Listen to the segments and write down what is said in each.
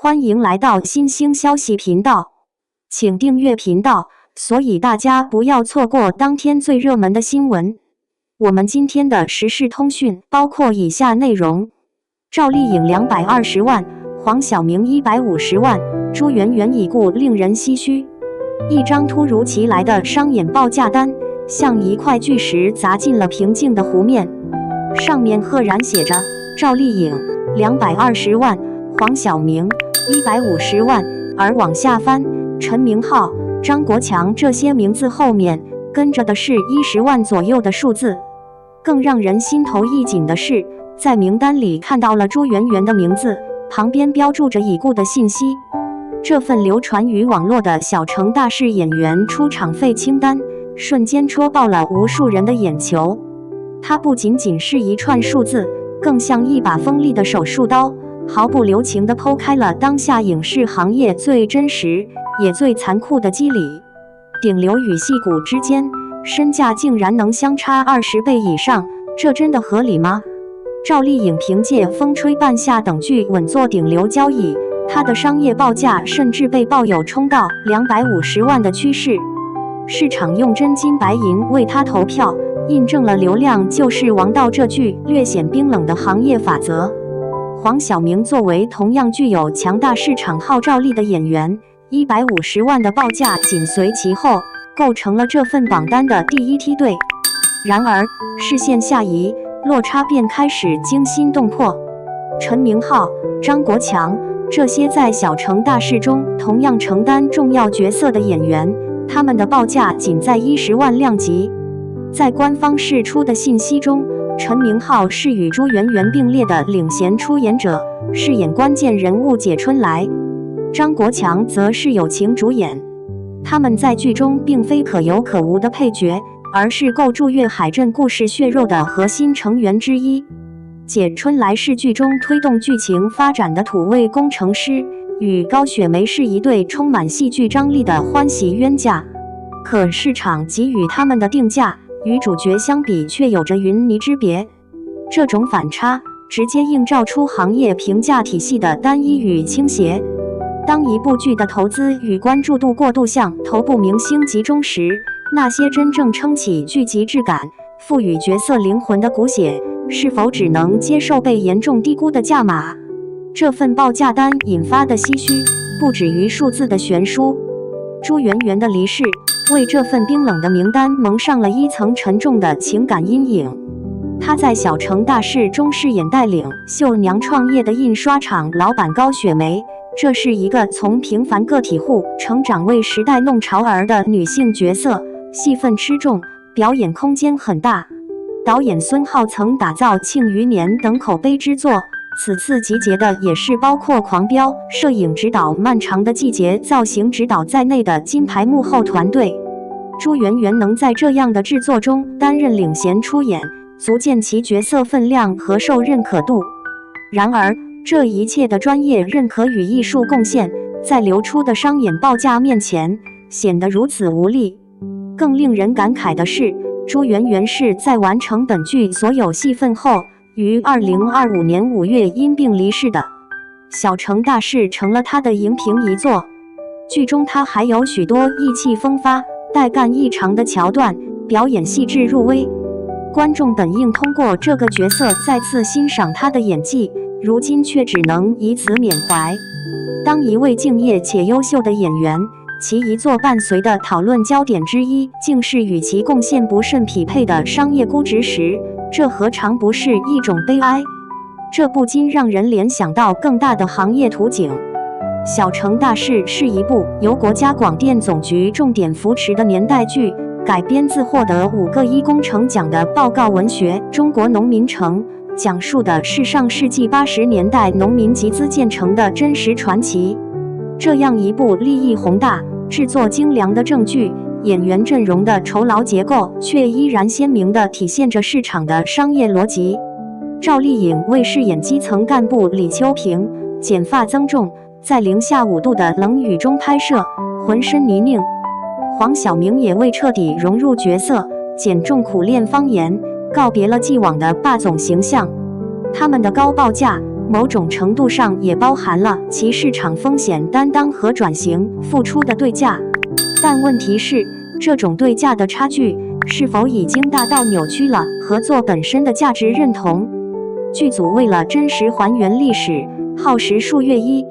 歡迎來到新興消息頻道，請訂閱頻道，所以大家不要錯過當天最熱門的新聞。我們今天的時事通訊包括以下內容：趙麗穎220萬，黃曉明150萬，朱媛媛已故令人唏噓。一張突如其來的商演報價單，像一塊巨石砸進了平靜的湖面，上面赫然寫着趙麗穎220萬，黃曉明150萬，而往下翻，陳明昊、張國強這些名字後面跟着的是10萬左右的數字。更讓人心頭一緊的是，在名單裡看到了朱媛媛的名字，旁邊標注着已故的信息。這份流傳於網絡的小城大事演員出場費清單，瞬間戳爆了無數人的眼球。它不僅僅是一串數字，更像一把鋒利的手術刀，毫不留情地剖開了當下影視行業最真實也最殘酷的機理。頂流與矽谷之間，身價竟然能相差20倍以上，這真的合理嗎？趙麗穎憑借《風吹半夏》等劇穩坐頂流交椅，她的商業報價甚至被爆有衝到250萬的趨勢。市場用真金白銀為她投票，印證了流量就是王道這句略顯冰冷的行業法則。黃曉明作為同樣具有強大市場號召力的演員，150萬的報價緊隨其後，構成了這份榜單的第一梯隊。然而，視線下移，落差便開始驚心動魄。陳明昊、張國強這些在小城大事中同樣承擔重要角色的演員，他們的報價僅在10萬量級。在官方釋出的信息中，陳明昊是與朱媛媛並列的領銜出演者，飾演關鍵人物解春來；張國強則是友情主演。他們在劇中並非可有可無的配角，而是構築粵海鎮故事血肉的核心成員之一。解春來是劇中推動劇情發展的土味工程師，與高雪梅是一對充滿戲劇張力的歡喜冤家。可市場給予他們的定價與主角相比卻有着雲泥之別，這種反差直接映照出行業評價體系的單一與傾斜。當一部劇的投資與關注度過度向頭部明星集中時，那些真正撐起劇集質感、賦予角色靈魂的骨血，是否只能接受被嚴重低估的價碼？這份報價單引發的唏噓不止於數字的懸殊。朱媛媛的離世為這份冰冷的名單蒙上了一層沉重的情感陰影。她在《小城大事》中飾演帶領繡娘創業的印刷廠老闆高雪梅，這是一個從平凡個體戶成長為時代弄潮兒的女性角色，戲份吃重，表演空間很大。導演孫浩曾打造《慶餘年》等口碑之作，此次集結的也是包括《狂飆》攝影指導、《漫長的季節》造型指導在內的金牌幕後團隊。朱媛媛能在這樣的制作中擔任領銜出演，足見其角色分量和受認可度。然而，這一切的專業認可與藝術貢獻，在流出的商演報價面前顯得如此無力。更令人感慨的是，朱媛媛是在完成本劇所有戲份後，於2025年5月因病離世的。《小城大事》成了她的熒屏遺作。劇中她還有許多意氣風發、帶幹異常的橋段，表演細緻入微。觀眾本應通過這個角色再次欣賞她的演技，如今卻只能以此緬懷。當一位敬業且優秀的演員，其遺作伴隨的討論焦點之一竟是與其貢獻不甚匹配的商業估值時，這何嘗不是一種悲哀？這不禁讓人聯想到更大的行業圖景。《小城大事》是一部由國家廣電總局重點扶持的年代劇，改編自獲得5個一工程獎的報告文學《中國農民城》，講述的是上世紀80年代農民集資建成的真實傳奇。這樣一部立意宏大、製作精良的正劇，演員陣容的酬勞結構卻依然鮮明地體現着市場的商業邏輯。趙麗穎為飾演基層幹部李秋萍，剪髮增重，在零下5度的冷雨中拍攝，渾身泥濘。黃曉明也為徹底融入角色，減重苦練方言，告別了既往的霸總形象。他們的高報價某種程度上也包含了其市場風險擔當和轉型付出的對價。但問題是，這種對價的差距是否已經大到扭曲了合作本身的價值認同？劇組為了真實還原歷史，耗時數月，一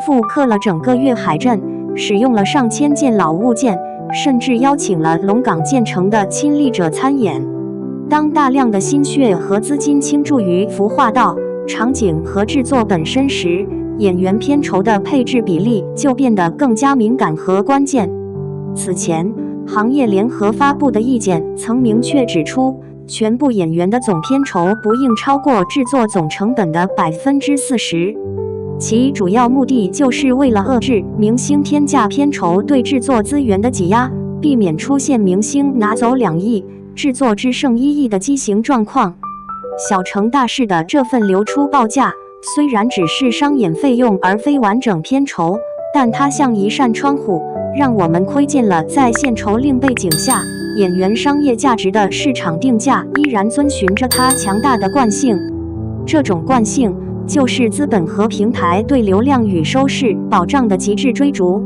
復刻了整個月海鎮，使用了上千件老物件，甚至邀請了龍崗建成的親歷者參演。當大量的心血和資金傾注於服化道、場景和制作本身時，演員片酬的配置比例就變得更加敏感和關鍵。此前，行業聯合發布的意見曾明確指出，全部演員的總片酬不應超過制作總成本的40%。其主要目的就是為了遏制明星天價片酬對制作資源的擠壓，避免出現明星拿走2億，制作只剩1億的畸形狀況。小成大事的這份流出報價，雖然只是商演費用而非完整片酬，但它像一扇窗戶，讓我們窺見了在限酬令背景下，演員商業價值的市場定價依然遵循着它強大的慣性。這種慣性就是資本和平台對流量與收視保障的極致追逐。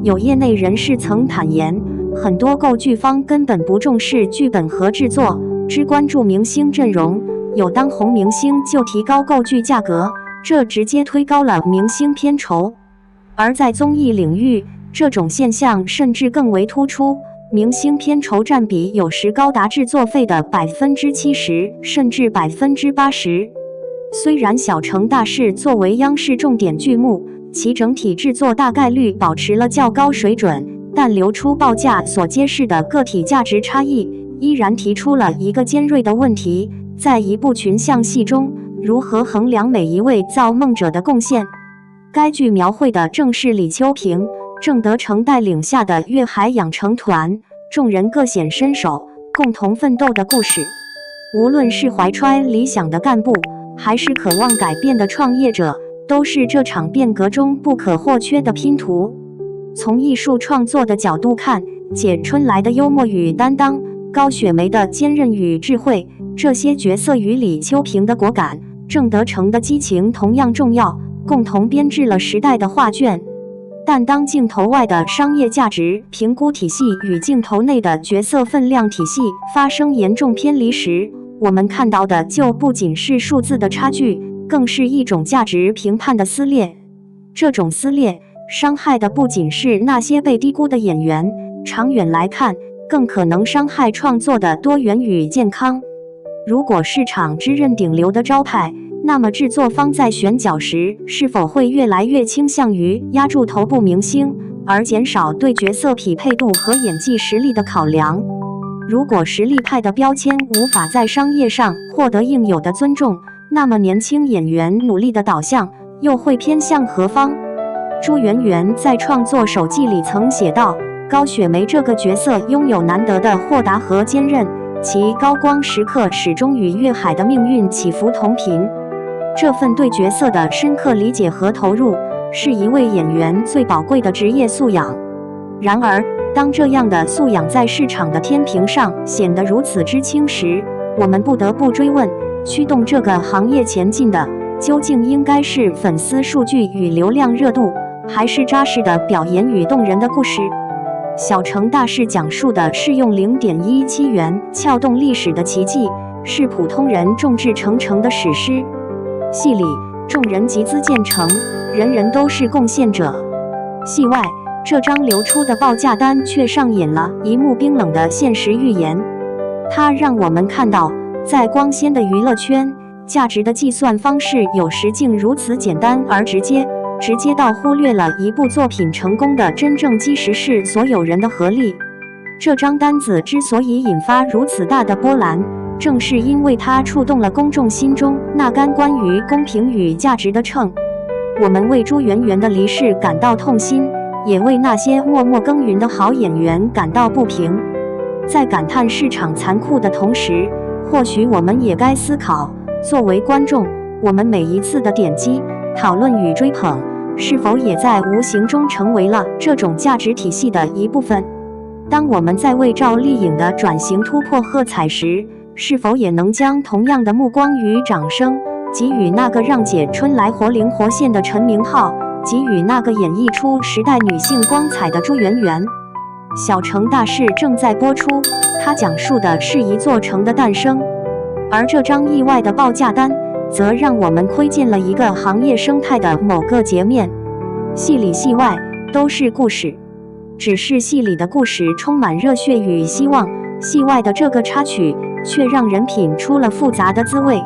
有業內人士曾坦言，很多購劇方根本不重視劇本和制作，只關注明星陣容，有當紅明星就提高購劇價格，這直接推高了明星片酬。而在綜藝領域，這種現象甚至更為突出，明星片酬佔比有時高達制作費的70%，甚至80%。雖然小成大事作為央視重點劇目，其整體制作大概率保持了較高水準，但流出報價所揭示的個體價值差異，依然提出了一個尖銳的問題：在一部群像戲中，如何衡量每一位造夢者的貢獻？該劇描繪的正是李秋平、鄭德成帶領下的粵海養成團，眾人各顯身手，共同奮鬥的故事。無論是懷揣理想的幹部，還是渴望改變的創業者，都是這場變革中不可或缺的拼圖。從藝術創作的角度看，簡春來的幽默與擔當，高雪梅的堅韌與智慧，這些角色與李秋平的果敢、鄭德成的激情同樣重要，共同編織了時代的畫卷。但當鏡頭外的商業價值評估體系與鏡頭內的角色分量體系發生嚴重偏離時，我們看到的就不僅是數字的差距，更是一種價值評判的撕裂。這種撕裂傷害的不僅是那些被低估的演員，長遠來看，更可能傷害創作的多元與健康。如果市場只認頂流的招牌，那麼制作方在選角時是否會越來越傾向於壓住頭部明星，而減少對角色匹配度和演技實力的考量？如果實力派的標籤無法在商業上獲得應有的尊重，那麼年輕演員努力的導向又會偏向何方？朱媛媛在創作手記裡曾寫道，高雪梅這個角色擁有難得的豁達和堅韌，其高光時刻始終與粵海的命運起伏同頻。這份對角色的深刻理解和投入，是一位演員最寶貴的職業素養。然而，當這樣的素養在市場的天平上顯得如此之輕時，我們不得不追問，驅動這個行業前進的，究竟應該是粉絲數據與流量熱度，還是扎實的表演與動人的故事？小成大事講述的是用0.17元撬動歷史的奇蹟，是普通人眾志成城的史詩。戲裡，眾人集資建成，人人都是貢獻者。戲外，這張流出的報價單卻上演了一幕冰冷的現實預言。它讓我們看到，在光鮮的娛樂圈，價值的計算方式有時竟如此簡單而直接到忽略了一部作品成功的真正基石是所有人的合力。這張單子之所以引發如此大的波瀾，正是因為它觸動了公眾心中那杆關於公平與價值的秤。我們為朱媛媛的離世感到痛心，也為那些默默耕耘的好演員感到不平。在感嘆市場殘酷的同時，或許我們也該思考，作為觀眾，我們每一次的點擊、討論與追捧，是否也在無形中成為了這種價值體系的一部分？當我們在為趙麗穎的轉型突破喝彩時，是否也能將同樣的目光與掌聲給予那個讓姐春來活靈活現的陳明昊，給予那個演繹出時代女性光彩的朱媛媛。小城大事正在播出，它講述的是一座城的誕生，而這張意外的報價單，則讓我們窺見了一個行業生態的某個截面。戲裡戲外都是故事，只是戲裡的故事充滿熱血與希望，戲外的這個插曲卻讓人品出了複雜的滋味。